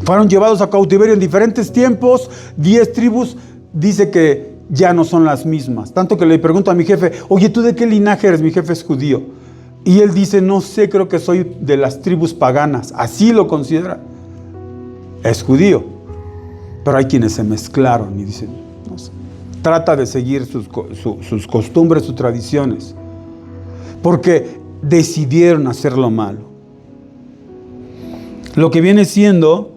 Fueron llevados a cautiverio en diferentes tiempos. 10 tribus, dice que ya no son las mismas. Tanto que le pregunto a mi jefe, oye, ¿tú de qué linaje eres? Mi jefe es judío. Y él dice, no sé, creo que soy de las tribus paganas. Así lo considera. Es judío. Pero hay quienes se mezclaron y dicen, no sé. Trata de seguir sus costumbres, sus tradiciones, porque decidieron hacer lo malo. Lo que viene siendo,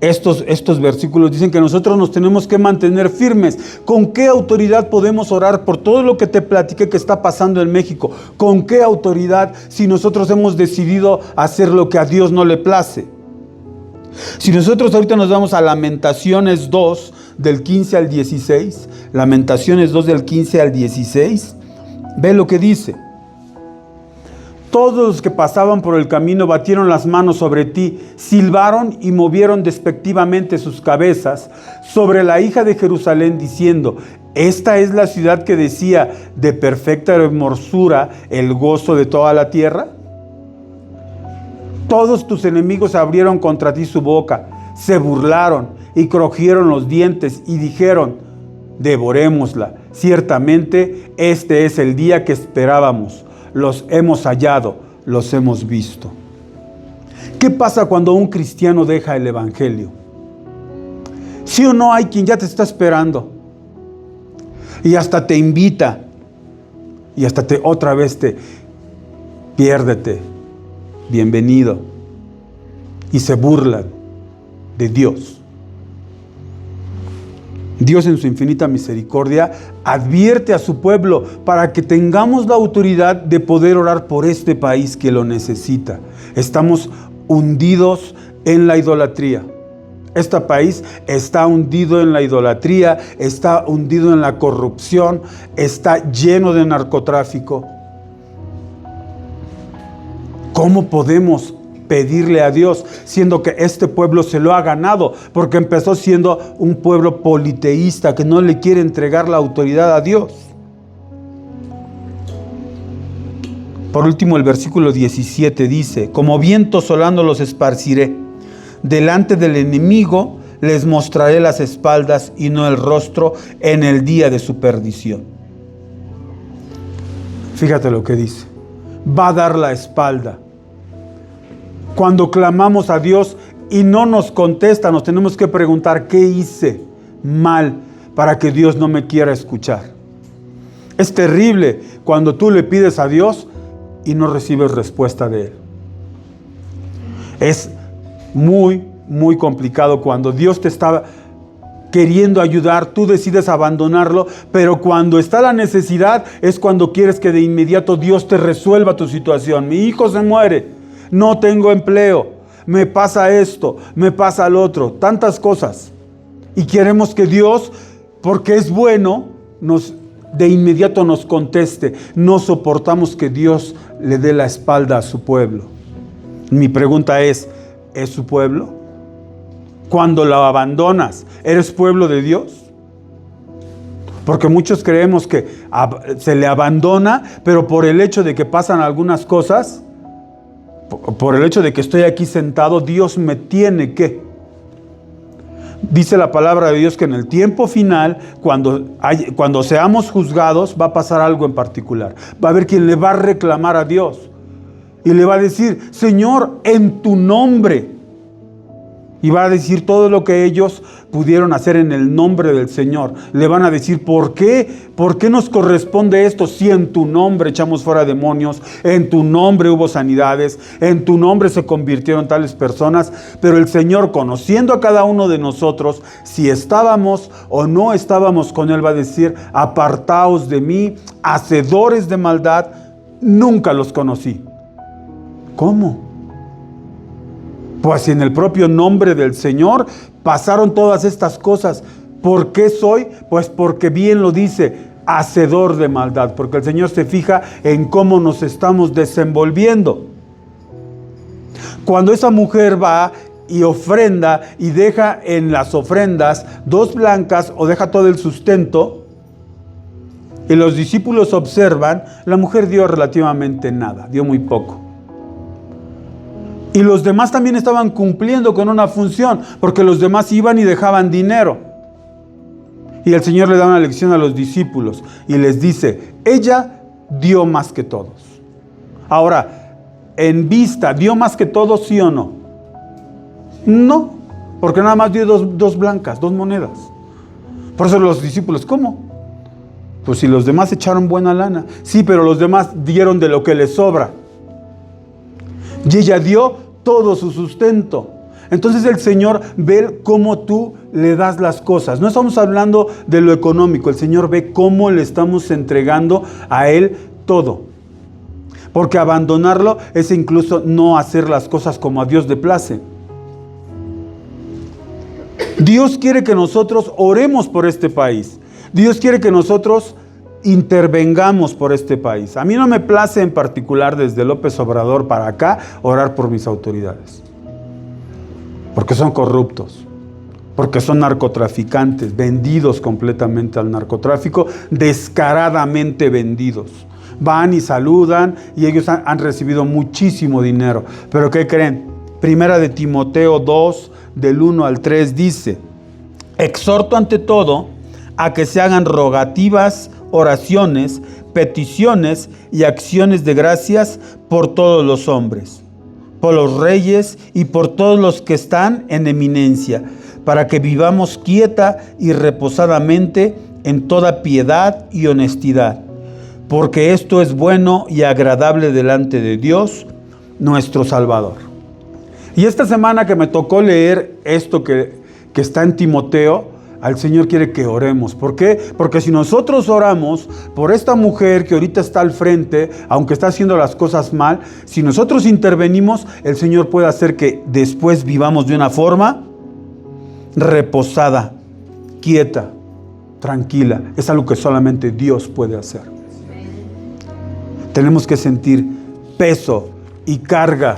estos versículos dicen que nosotros nos tenemos que mantener firmes. ¿Con qué autoridad podemos orar por todo lo que te platiqué que está pasando en México? ¿Con qué autoridad si nosotros hemos decidido hacer lo que a Dios no le place? Si nosotros ahorita nos vamos a Lamentaciones 2, del 15 al 16, Lamentaciones 2 del 15 al 16, ve lo que dice. Todos los que pasaban por el camino batieron las manos sobre ti, silbaron y movieron despectivamente sus cabezas sobre la hija de Jerusalén, diciendo, esta es la ciudad que decía, de perfecta hermosura, el gozo de toda la tierra. Todos tus enemigos abrieron contra ti su boca, se burlaron y crujieron los dientes y dijeron, devorémosla. Ciertamente este es el día que esperábamos. Los hemos hallado, los hemos visto. ¿Qué pasa cuando un cristiano deja el evangelio? ¿Sí o no hay quien ya te está esperando? Y hasta te invita. Y hasta otra vez te piérdete. Bienvenido. Y se burlan de Dios. Dios en su infinita misericordia advierte a su pueblo para que tengamos la autoridad de poder orar por este país que lo necesita. Estamos hundidos en la idolatría. Este país está hundido en la idolatría, está hundido en la corrupción, está lleno de narcotráfico. ¿Cómo podemos pedirle a Dios, siendo que este pueblo se lo ha ganado? Porque empezó siendo un pueblo politeísta que no le quiere entregar la autoridad a Dios. Por último, el versículo 17 dice: como viento solano los esparciré. Delante del enemigo les mostraré las espaldas y no el rostro en el día de su perdición. Fíjate lo que dice. Va a dar la espalda. Cuando clamamos a Dios y no nos contesta, nos tenemos que preguntar: ¿qué hice mal para que Dios no me quiera escuchar? Es terrible cuando tú le pides a Dios y no recibes respuesta de Él. Es muy, muy complicado cuando Dios te está queriendo ayudar, tú decides abandonarlo, pero cuando está la necesidad es cuando quieres que de inmediato Dios te resuelva tu situación. Mi hijo se muere, no tengo empleo, me pasa esto, me pasa lo otro, tantas cosas. Y queremos que Dios, porque es bueno, de inmediato nos conteste. No soportamos que Dios le dé la espalda a su pueblo. Mi pregunta es su pueblo? Cuando lo abandonas, ¿eres pueblo de Dios? Porque muchos creemos que se le abandona, pero por el hecho de que pasan algunas cosas, por el hecho de que estoy aquí sentado, Dios me tiene que. Dice la palabra de Dios que en el tiempo final, cuando seamos juzgados, va a pasar algo en particular. Va a haber quien le va a reclamar a Dios y le va a decir: Señor, en tu nombre. Y va a decir todo lo que ellos pudieron hacer en el nombre del Señor. Le van a decir: ¿por qué? ¿Por qué nos corresponde esto si en tu nombre echamos fuera demonios? En tu nombre hubo sanidades. En tu nombre se convirtieron tales personas. Pero el Señor, conociendo a cada uno de nosotros, si estábamos o no estábamos con Él, va a decir: apartaos de mí, hacedores de maldad, nunca los conocí. ¿Cómo? Pues si en el propio nombre del Señor pasaron todas estas cosas. ¿Por qué soy? Pues porque bien lo dice, hacedor de maldad. Porque el Señor se fija en cómo nos estamos desenvolviendo. Cuando esa mujer va y ofrenda y deja en las ofrendas 2 blancas o deja todo el sustento, y los discípulos observan, la mujer dio relativamente nada, dio muy poco. Y los demás también estaban cumpliendo con una función, porque los demás iban y dejaban dinero. Y el Señor le da una lección a los discípulos y les dice: ella dio más que todos. Ahora, en vista, ¿dio más que todos, sí o no? No, porque nada más dio dos blancas, 2 monedas. Por eso los discípulos: ¿cómo? Pues si los demás echaron buena lana. Sí, pero los demás dieron de lo que les sobra. Y ella dio todo su sustento. Entonces el Señor ve cómo tú le das las cosas. No estamos hablando de lo económico. El Señor ve cómo le estamos entregando a Él todo. Porque abandonarlo es incluso no hacer las cosas como a Dios le place. Dios quiere que nosotros oremos por este país. Dios quiere que nosotros intervengamos por este país. A mí no me place en particular desde López Obrador para acá orar por mis autoridades. Porque son corruptos. Porque son narcotraficantes, vendidos completamente al narcotráfico, descaradamente vendidos. Van y saludan y ellos han recibido muchísimo dinero. Pero ¿qué creen? Primera de Timoteo 2, del 1 al 3 dice: exhorto ante todo a que se hagan rogativas, oraciones, peticiones y acciones de gracias por todos los hombres, por los reyes y por todos los que están en eminencia, para que vivamos quieta y reposadamente en toda piedad y honestidad, porque esto es bueno y agradable delante de Dios, nuestro Salvador. Y esta semana que me tocó leer esto que está en Timoteo, al Señor quiere que oremos. ¿Por qué? Porque si nosotros oramos por esta mujer que ahorita está al frente, aunque está haciendo las cosas mal, si nosotros intervenimos, el Señor puede hacer que después vivamos de una forma reposada, quieta, tranquila. Es algo que solamente Dios puede hacer. Tenemos que sentir peso y carga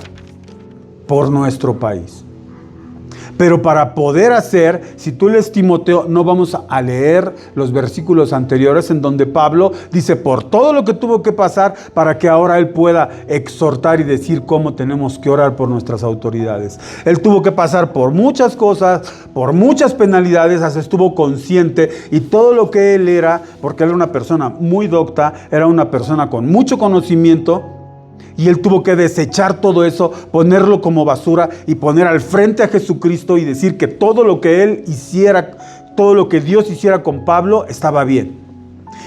por nuestro país. Pero para poder hacer, si tú lees Timoteo, no vamos a leer los versículos anteriores en donde Pablo dice por todo lo que tuvo que pasar para que ahora él pueda exhortar y decir cómo tenemos que orar por nuestras autoridades. Él tuvo que pasar por muchas cosas, por muchas penalidades, hasta estuvo consciente y todo lo que él era, porque él era una persona muy docta, era una persona con mucho conocimiento. Y él tuvo que desechar todo eso, ponerlo como basura y poner al frente a Jesucristo y decir que todo lo que él hiciera, todo lo que Dios hiciera con Pablo estaba bien.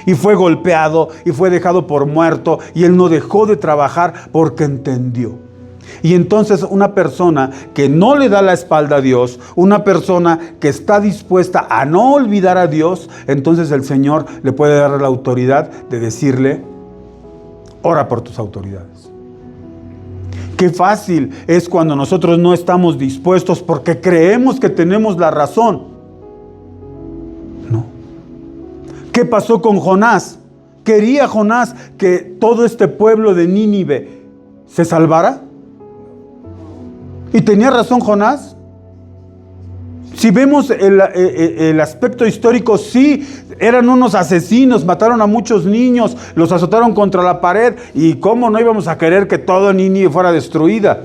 Y fue golpeado y fue dejado por muerto y él no dejó de trabajar porque entendió. Y entonces una persona que no le da la espalda a Dios, una persona que está dispuesta a no olvidar a Dios, entonces el Señor le puede dar la autoridad de decirle, ora por tus autoridades. Qué fácil es cuando nosotros no estamos dispuestos porque creemos que tenemos la razón. No. ¿Qué pasó con Jonás? ¿Quería Jonás que todo este pueblo de Nínive se salvara? ¿Y tenía razón Jonás? Si vemos el aspecto histórico, sí, eran unos asesinos, mataron a muchos niños, los azotaron contra la pared y cómo no íbamos a querer que todo Nínive fuera destruida.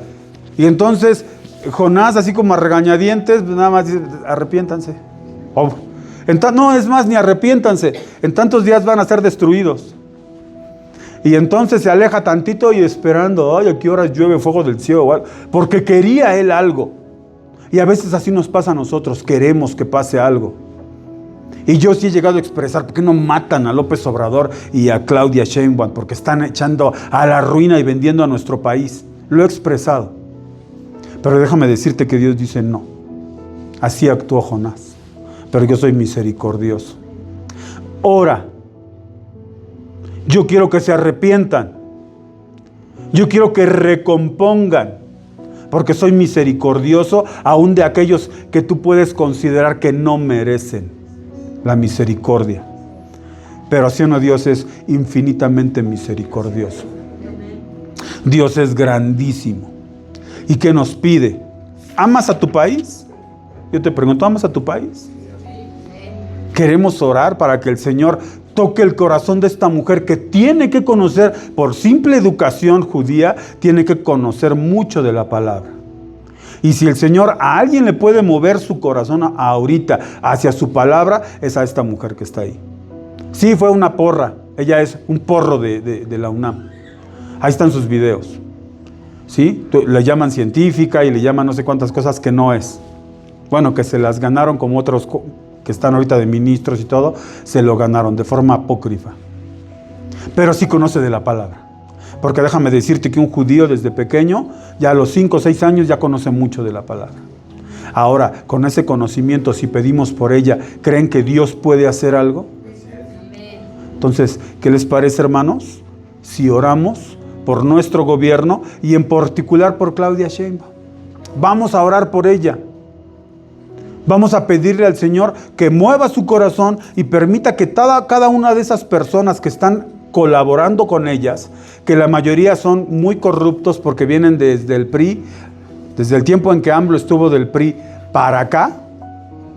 Y entonces Jonás, así como a regañadientes, nada más dice, arrepiéntanse. No, es más, ni arrepiéntanse, en tantos días van a ser destruidos. Y entonces se aleja tantito y esperando, ay, ¿a qué horas llueve fuego del cielo? Porque quería él algo. Y a veces así nos pasa a nosotros, queremos que pase algo. Y yo sí he llegado a expresar, ¿por qué no matan a López Obrador y a Claudia Sheinbaum? Porque están echando a la ruina y vendiendo a nuestro país. Lo he expresado. Pero déjame decirte que Dios dice no. Así actuó Jonás. Pero yo soy misericordioso. Ora. Yo quiero que se arrepientan. Yo quiero que recompongan. Porque soy misericordioso aún de aquellos que tú puedes considerar que no merecen la misericordia. Pero así no, Dios es infinitamente misericordioso. Dios es grandísimo. ¿Y qué nos pide? ¿Amas a tu país? Yo te pregunto, ¿amas a tu país? Queremos orar para que el Señor toque el corazón de esta mujer que tiene que conocer, por simple educación judía, tiene que conocer mucho de la palabra. Y si el Señor a alguien le puede mover su corazón ahorita hacia su palabra, es a esta mujer que está ahí. Sí, fue una porra. Ella es un porro de la UNAM. Ahí están sus videos. ¿Sí? Le llaman científica y le llaman no sé cuántas cosas que no es. Bueno, que se las ganaron como otros que están ahorita de ministros y todo, se lo ganaron de forma apócrifa. Pero sí conoce de la palabra. Porque déjame decirte que un judío desde pequeño, ya a los 5 o 6 años ya conoce mucho de la palabra. Ahora, con ese conocimiento, si pedimos por ella, ¿creen que Dios puede hacer algo? Entonces, ¿qué les parece, hermanos? Si oramos por nuestro gobierno y en particular por Claudia Sheinbaum. Vamos a orar por ella. Vamos a pedirle al Señor que mueva su corazón y permita que cada una de esas personas que están colaborando con ellas, que la mayoría son muy corruptos porque vienen desde el PRI, desde el tiempo en que AMLO estuvo del PRI para acá,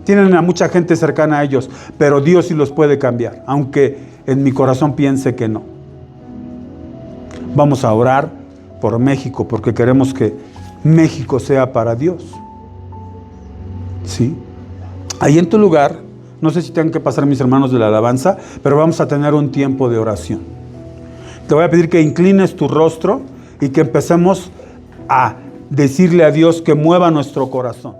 tienen a mucha gente cercana a ellos, pero Dios sí los puede cambiar, aunque en mi corazón piense que no. Vamos a orar por México porque queremos que México sea para Dios. ¿Sí? Ahí en tu lugar, no sé si tengan que pasar mis hermanos de la alabanza, pero vamos a tener un tiempo de oración. Te voy a pedir que inclines tu rostro y que empecemos a decirle a Dios que mueva nuestro corazón.